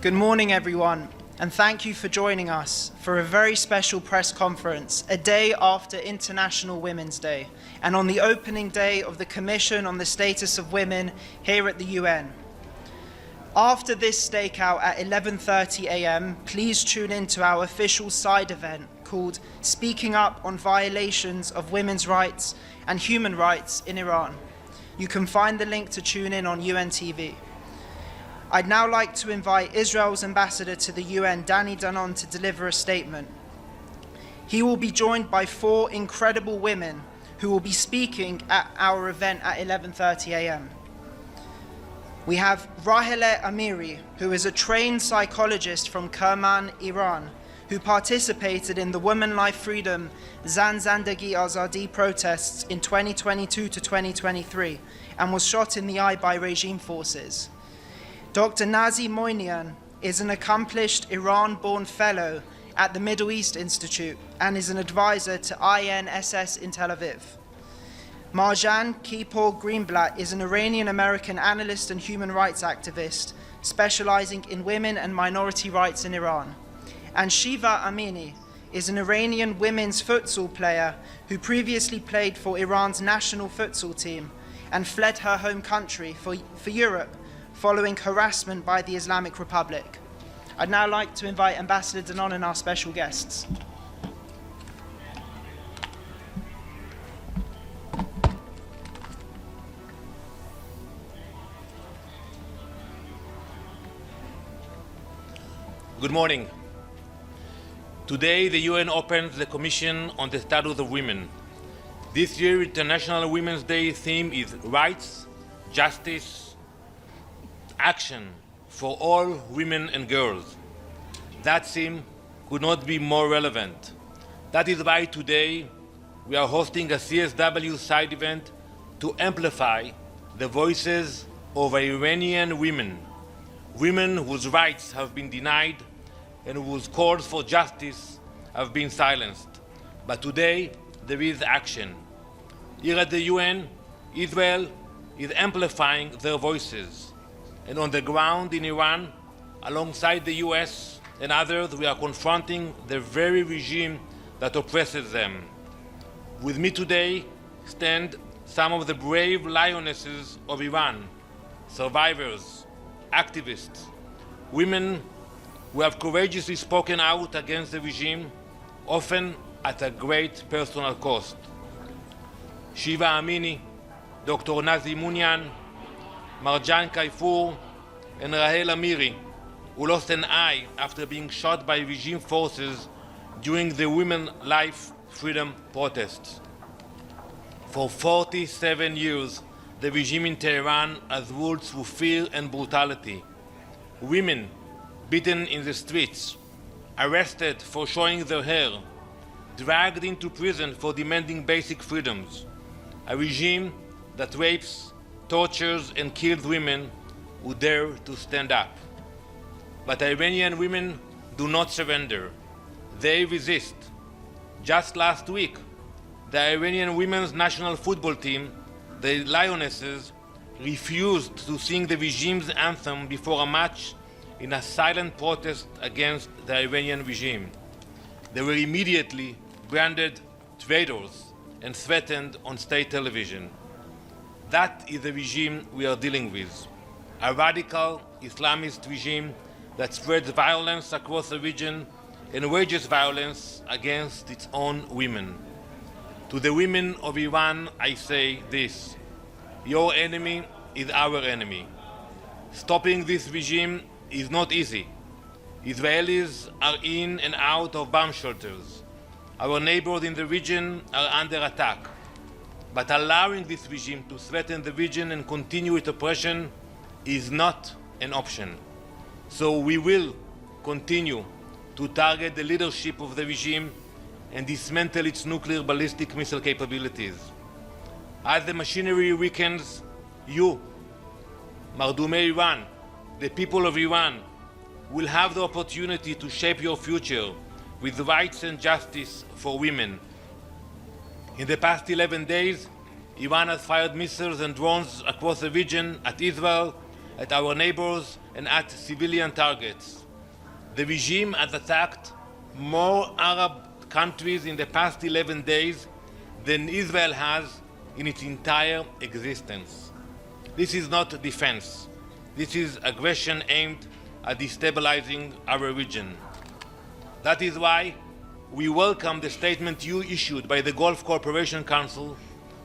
Good morning, everyone, and thank you for joining us for a very special press conference, a day after International Women's Day, and on the opening day of the Commission on the Status of Women here at the UN. After this stakeout at 11:30 a.m., please tune in to our official side event called Speaking Up on Violations of Women's Rights and Human Rights in Iran. You can find the link to tune in on UN TV. I'd now like to invite Israel's ambassador to the UN, Danon, to deliver a statement. He will be joined by 4 incredible women who will be speaking at our event at 11:30 a.m. We have Rahele Amiri, who is a trained psychologist from Kerman, Iran, who participated in the Women Life Freedom Zan Zandagi Azadi protests in 2022 to 2023 and was shot in the eye by regime forces. Dr. Nazi Moinian is an accomplished Iran-born fellow at the Middle East Institute and is an advisor to INSS in Tel Aviv. Marjan Kipor Greenblatt is an Iranian-American analyst and human rights activist specializing in women and minority rights in Iran. And Shiva Amini is an Iranian women's futsal player who previously played for Iran's national futsal team and fled her home country for Europe following harassment by the Islamic Republic. I'd now like to invite Ambassador Danon and our special guests. Good morning. Today, the UN opens the Commission on the Status of Women. This year, International Women's Day theme is Rights, Justice, Action for all women and girls. That theme could not be more relevant. That is why today we are hosting a CSW side event to amplify the voices of Iranian women, women whose rights have been denied and whose calls for justice have been silenced. But today there is action. Here at the UN, Israel is amplifying their voices. And on the ground in Iran, alongside the US and others, we are confronting the very regime that oppresses them. With me today stand some of the brave lionesses of Iran, survivors, activists, women who have courageously spoken out against the regime, often at a great personal cost. Shiva Amini, Dr. Nazi Mounian, Marjan Kipor, and Rahele Amiri, who lost an eye after being shot by regime forces during the Women Life Freedom protests. For 47 years, the regime in Tehran has ruled through fear and brutality. Women beaten in the streets, arrested for showing their hair, dragged into prison for demanding basic freedoms. A regime that rapes, tortures, and kills women who dare to stand up. But Iranian women do not surrender. They resist. Just last week, the Iranian women's national football team, the Lionesses, refused to sing the regime's anthem before a match in a silent protest against the Iranian regime. They were immediately branded traitors and threatened on state television. That is the regime we are dealing with, a radical Islamist regime that spreads violence across the region and wages violence against its own women. To the women of Iran, I say this: your enemy is our enemy. Stopping this regime is not easy. Israelis are in and out of bomb shelters. Our neighbors in the region are under attack. But allowing this regime to threaten the region and continue its oppression is not an option. So we will continue to target the leadership of the regime and dismantle its nuclear ballistic missile capabilities. As the machinery weakens, you, Mardumei Iran, the people of Iran, will have the opportunity to shape your future with rights and justice for women. In the past 11 days, Iran has fired missiles and drones across the region at Israel at our neighbors and at civilian targets. The regime has attacked more Arab countries in the past 11 days than Israel has in its entire existence. This is not defense. This is aggression aimed at destabilizing our region. That is why we welcome the statement you issued by the Gulf Cooperation Council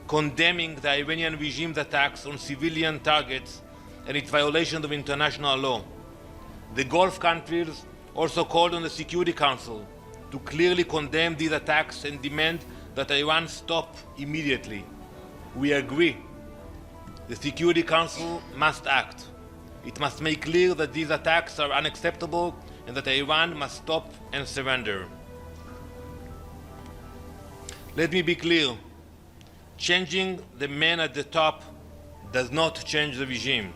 condemning the Iranian regime's attacks on civilian targets and its violation of international law. The Gulf countries also called on the Security Council to clearly condemn these attacks and demand that Iran stop immediately. We agree. The Security Council must act. It must make clear that these attacks are unacceptable and that Iran must stop and surrender. Let me be clear. Changing the man at the top does not change the regime.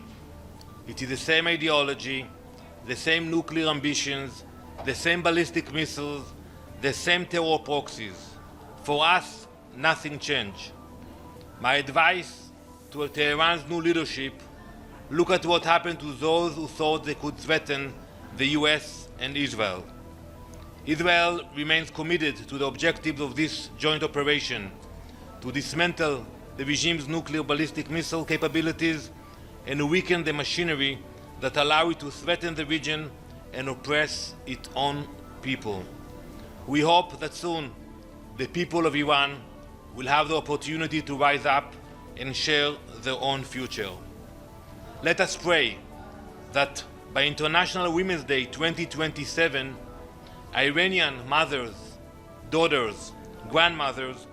It is the same ideology, the same nuclear ambitions, the same ballistic missiles, the same terror proxies. For us, nothing changed. My advice to Tehran's new leadership: look at what happened to those who thought they could threaten the US and Israel. Israel remains committed to the objectives of this joint operation: to dismantle the regime's nuclear ballistic missile capabilities and weaken the machinery that allow it to threaten the region and oppress its own people. We hope that soon the people of Iran will have the opportunity to rise up and share their own future. Let us pray that by International Women's Day 2027, Iranian mothers, daughters, grandmothers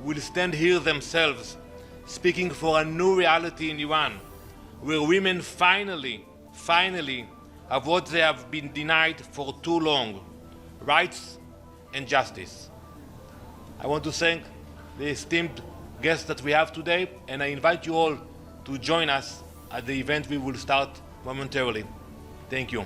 will stand here themselves speaking for a new reality in Iran, where women finally have what they have been denied for too long: rights and justice. I want to thank the esteemed guests that we have today, and I invite you all to join us at the event we will start momentarily. Thank you.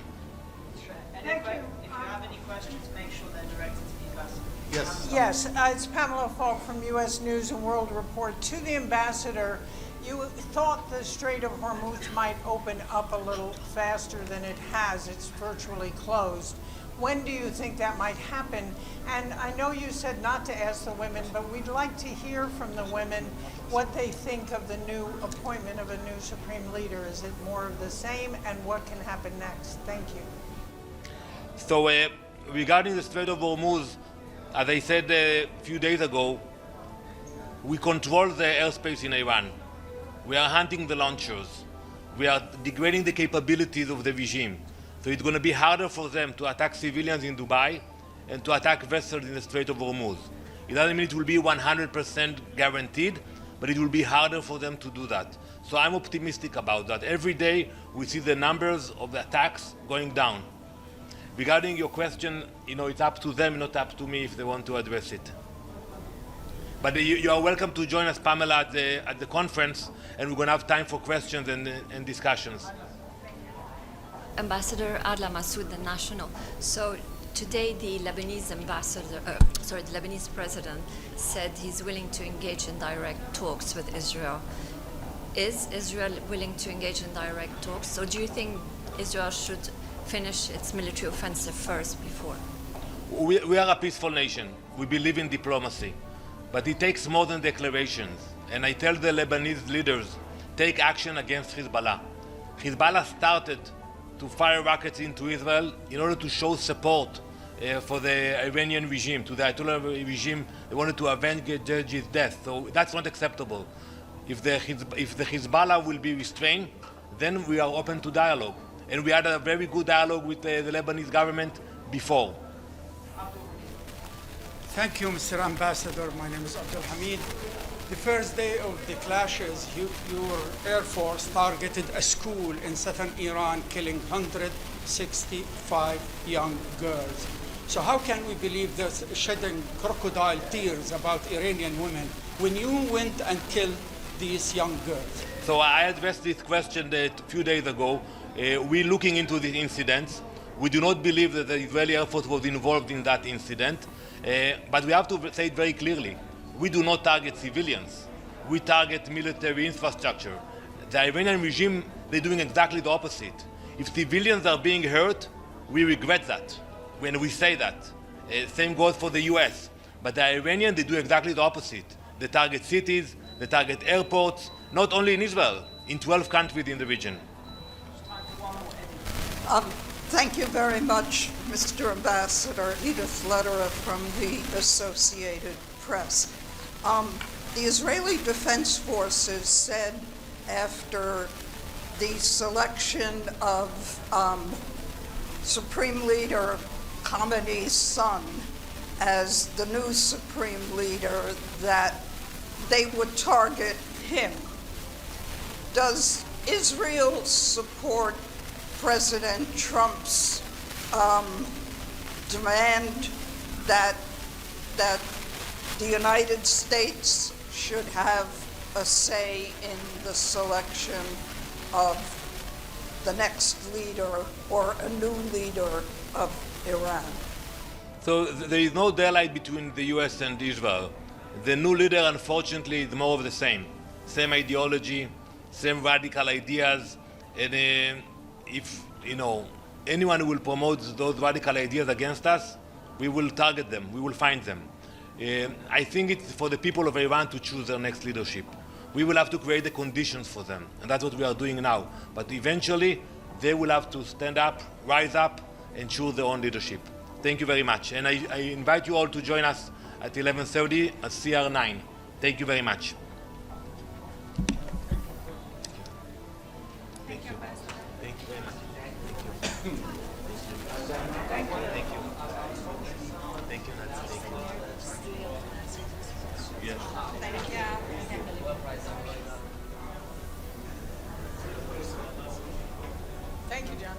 And if you have any questions, make sure they're directed to the ambassador. Yes, it's Pamela Falk from U.S. News and World Report. To the ambassador, you thought the Strait of Hormuz might open up a little faster than it has. It's virtually closed. When do you think that might happen? And I know you said not to ask the women, but we'd like to hear from the women what they think of the new appointment of a new supreme leader. Is it more of the same, and what can happen next? Thank you. So regarding the Strait of Hormuz, as I said a few days ago, we control the airspace in Iran. We are hunting the launchers. We are degrading the capabilities of the regime. So it's going to be harder for them to attack civilians in Dubai and to attack vessels in the Strait of Hormuz. It doesn't mean it will be 100% guaranteed, but it will be harder for them to do that. So I'm optimistic about that. Every day we see the numbers of the attacks going down. Regarding your question, it's up to them, not up to me if they want to address it. But you are welcome to join us, Pamela, at the conference, and we're going to have time for questions and discussions. Ambassador Adla Massoud, the National. So today the Lebanese the Lebanese president said he's willing to engage in direct talks with Israel. Is Israel willing to engage in direct talks? Or do you think Israel should finish its military offensive first before? We are a peaceful nation. We believe in diplomacy. But it takes more than declarations. And I tell the Lebanese leaders, take action against Hezbollah. Hezbollah started to fire rockets into Israel in order to show support for the Iranian regime, to the Ayatollah regime. They wanted to avenge his death. So that's not acceptable. If the Hezbollah will be restrained, then we are open to dialogue. And we had a very good dialogue with the Lebanese government before. Thank you, Mr. Ambassador. My name is Abdul Hamid. The first day of the clashes, your Air Force targeted a school in southern Iran, killing 165 young girls. So how can we believe this shedding crocodile tears about Iranian women when you went and killed these young girls? So I addressed this question a few days ago. We're looking into the incidents. We do not believe that the Israeli Air Force was involved in that incident. But we have to say it very clearly. We do not target civilians. We target military infrastructure. The Iranian regime they're doing exactly the opposite. If civilians are being hurt, we regret that when we say that. Same goes for the US. But the Iranians, they do exactly the opposite. They target cities, they target airports, not only in Israel, in 12 countries in the region. Thank you very much, Mr. Ambassador. Edith Lederer from the Associated Press. The Israeli Defense Forces said after the selection of Supreme Leader Khamenei's son as the new Supreme Leader that they would target him. Does Israel support President Trump's demand that the United States should have a say in the selection of the next leader or a new leader of Iran? So there is no daylight between the US and Israel. The new leader, unfortunately, is more of the same. Same ideology, same radical ideas, and if anyone who will promote those radical ideas against us, we will target them, we will find them. I think it's for the people of Iran to choose their next leadership. We will have to create the conditions for them, and that's what we are doing now. But eventually, they will have to stand up, rise up, and choose their own leadership. Thank you very much. And I invite you all to join us at 11:30 at CR9. Thank you very much. Thank you. Thank you very much. Thank you. Thank you. Thank you. Thank you, Nancy. Thank you. Yes. Thank you, John.